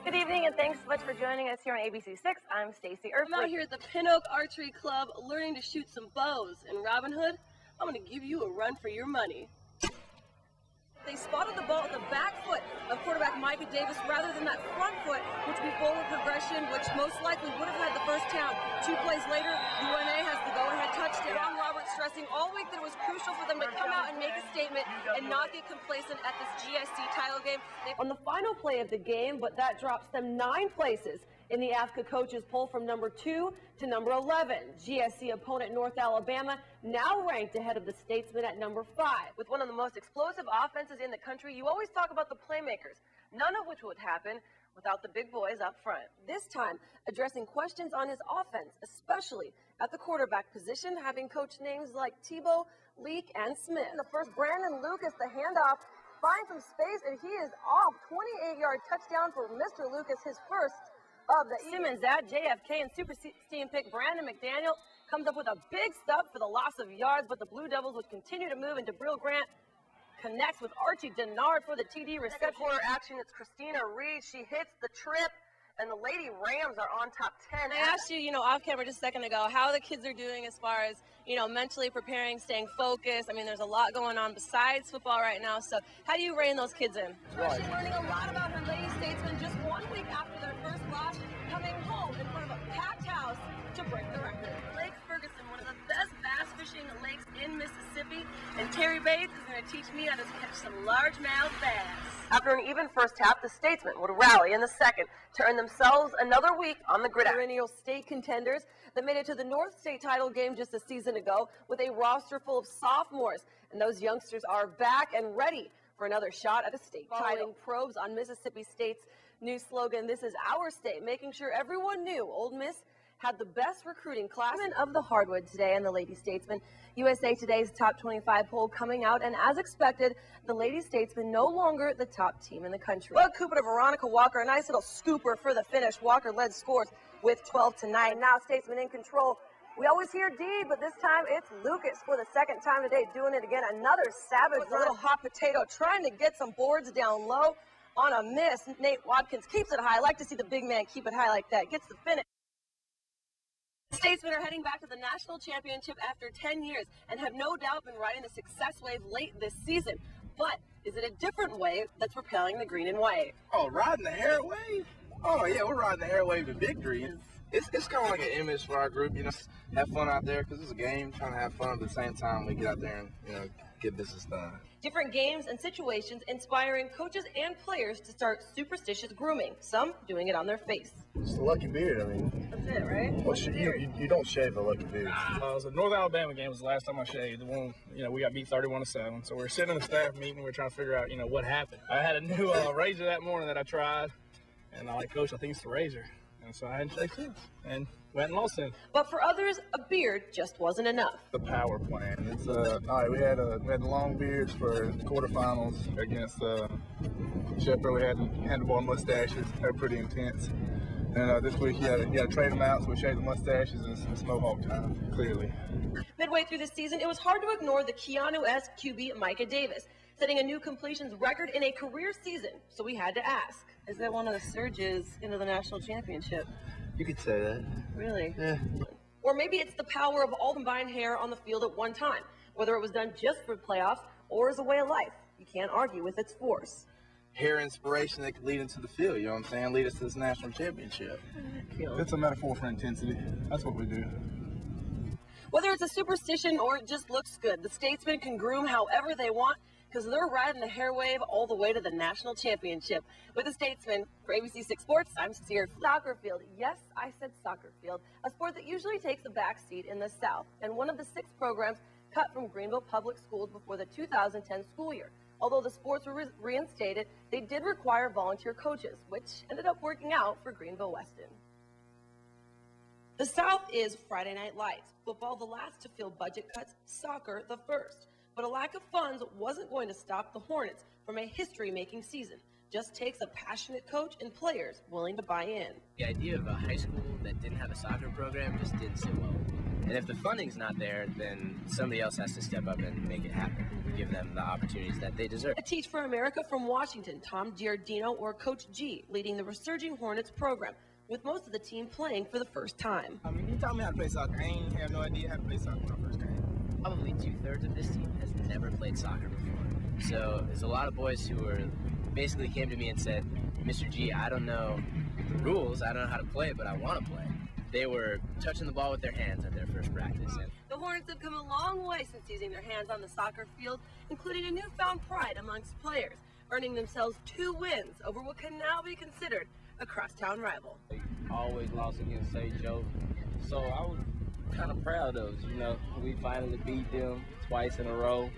Good evening, and thanks so much for joining us here on ABC 6. I'm Stacie Erfle. I'm out here at the Pin Oak Archery Club learning to shoot some bows. And Robin Hood, I'm going to give you a run for your money. They spotted the ball at the back foot of quarterback Micah Davis rather than that front foot, which would be forward progression, which most likely would have had the first down. 2 plays later, UNA has the go-ahead touchdown. Ron Roberts stressing all week that it was crucial for them to come out and make a statement and not get complacent at this GSC title game. On the final play of the game, but that drops them 9 places in the AFCA coaches poll from number 2 to number 11. GSC opponent North Alabama now ranked ahead of the Statesmen at number 5. With one of the most explosive offenses in the country, you always talk about the playmakers, none of which would happen without the big boys up front. This time, addressing questions on his offense, especially at the quarterback position, having coached names like Tebow, Leak, and Smith. The first, Brandon Lucas, the handoff, finds some space, and he is off. 28-yard touchdown for Mr. Lucas, his first of the Simmons at JFK, and super team pick Brandon McDaniel comes up with a big stop for the loss of yards, but the Blue Devils would continue to move, and Jabril Grant connects with Archie Denard for the TD reception. Second quarter action, it's Christina Reed. She hits the trip, and the Lady Rams are on top 10. I asked you, off camera just a second ago, how the kids are doing as far as, mentally preparing, staying focused. I mean, there's a lot going on besides football right now, so how do you rein those kids in? Right. She's learning a lot about her Lady Statesmen just 1 week after their first loss, coming home in front of a packed house to break the record. Lake Ferguson, one of the best bass fishing lakes in Mississippi, and Terry Bates is going to teach me how to catch some largemouth bass. After an even first half, the Statesmen would rally in the second to earn themselves another week on the gridiron. Perennial state contenders that made it to the North State title game just a season ago with a roster full of sophomores, and those youngsters are back and ready for another shot at a state title. Probes on Mississippi State's new slogan, "This is our state," making sure everyone knew Ole Miss had the best recruiting class of the hardwood today, and the Lady Statesmen. USA Today's top 25 poll coming out, and as expected, the Lady Statesmen no longer the top team in the country. Bug Cooper to Veronica Walker, a nice little scooper for the finish. Walker led scores with 12-9. Now Statesmen in control. We always hear D, but this time it's Lucas for the second time today, doing it again. Another savage little hot potato, trying to get some boards down low on a miss. Nate Watkins keeps it high. I like to see the big man keep it high like that. Gets the finish. Statesmen are heading back to the national championship after 10 years and have no doubt been riding the success wave late this season. But is it a different wave that's propelling the green and white? Oh, riding the hair wave? Oh, yeah, we're riding the hair wave to victory. It's kind of like an image for our group, have fun out there because it's a game, trying to have fun at the same time we get out there and, get business done. Different games and situations inspiring coaches and players to start superstitious grooming, some doing it on their face. It's the lucky beard, I mean. That's it, right? Well, you don't shave a lucky beard. The North Alabama game was the last time I shaved. The one, we got beat 31-7. So we're sitting in the staff meeting, we're trying to figure out, what happened. I had a new razor that morning that I tried, and I like, Coach, I think it's the razor. And so I hadn't shaved since, and went and lost it. But for others, a beard just wasn't enough. The power plan. It's all right. We had the long beards for the quarterfinals against Shepherd. We had handlebar mustaches. They were pretty intense. And this week you had to trade them out, so we shaved the mustaches, and it's mohawk time, clearly. Midway through the season, it was hard to ignore the Keanu-esque QB Micah Davis, setting a new completions record in a career season. So we had to ask, is that one of the surges into the national championship? You could say that. Really? Yeah. Or maybe it's the power of all combined hair on the field at one time, whether it was done just for playoffs or as a way of life. You can't argue with its force. Hair inspiration that could lead into the field, you know what I'm saying? Lead us to this national championship. It's a metaphor for intensity. That's what we do. Whether it's a superstition or it just looks good, the Statesmen can groom however they want because they're riding the hair wave all the way to the national championship. With the Statesmen, for ABC 6 Sports, I'm Stacie Erfle. Soccer field. Yes, I said soccer field. A sport that usually takes a back seat in the South, and one of the 6 programs cut from Greenville Public Schools before the 2010 school year. Although the sports were reinstated, they did require volunteer coaches, which ended up working out for Greenville Weston. The South is Friday Night Lights, football the last to feel budget cuts, soccer the first. But a lack of funds wasn't going to stop the Hornets from a history-making season. Just takes a passionate coach and players willing to buy in. The idea of a high school that didn't have a soccer program just didn't sit well. And if the funding's not there, then somebody else has to step up and make it happen, give them the opportunities that they deserve. A Teach for America from Washington, Tom Giardino, or Coach G, leading the Resurging Hornets program, with most of the team playing for the first time. I mean, he taught me how to play soccer. I ain't have no idea how to play soccer my first game. Probably 2/3 of this team has never played soccer before. So there's a lot of boys who basically came to me and said, Mr. G, I don't know the rules, I don't know how to play, but I want to play. They were touching the ball with their hands at their first practice. And the Hornets have come a long way since using their hands on the soccer field, including a newfound pride amongst players, earning themselves 2 wins over what can now be considered a crosstown rival. They always lost against St. Joe, so I was kind of proud of us. You know, we finally beat them twice in a row.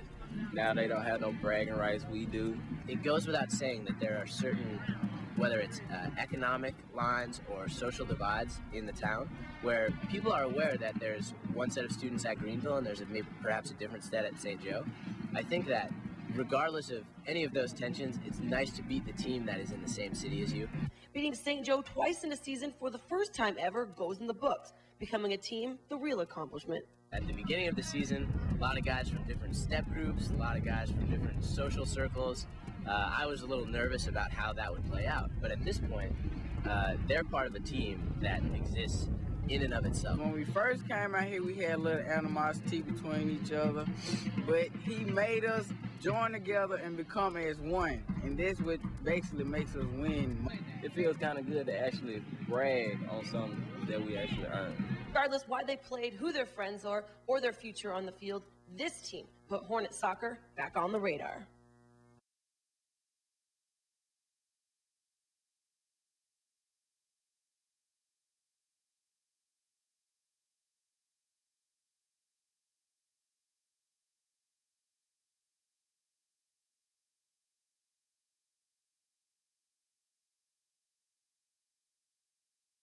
Now they don't have no bragging rights, we do. It goes without saying that there are certain, whether it's economic lines or social divides in the town, where people are aware that there's one set of students at Greenville and there's maybe perhaps a different set at St. Joe. I think that regardless of any of those tensions, it's nice to beat the team that is in the same city as you. Beating St. Joe twice in a season for the first time ever goes in the books. Becoming a team, the real accomplishment. At the beginning of the season, a lot of guys from different step groups, a lot of guys from different social circles. I was a little nervous about how that would play out, but at this point, they're part of a team that exists in and of itself. When we first came out here, we had a little animosity between each other, but he made us join together and become as one, and that's what basically makes us win. It feels kind of good to actually brag on something that we actually earned. Regardless why they played, who their friends are, or their future on the field, this team put Hornet soccer back on the radar.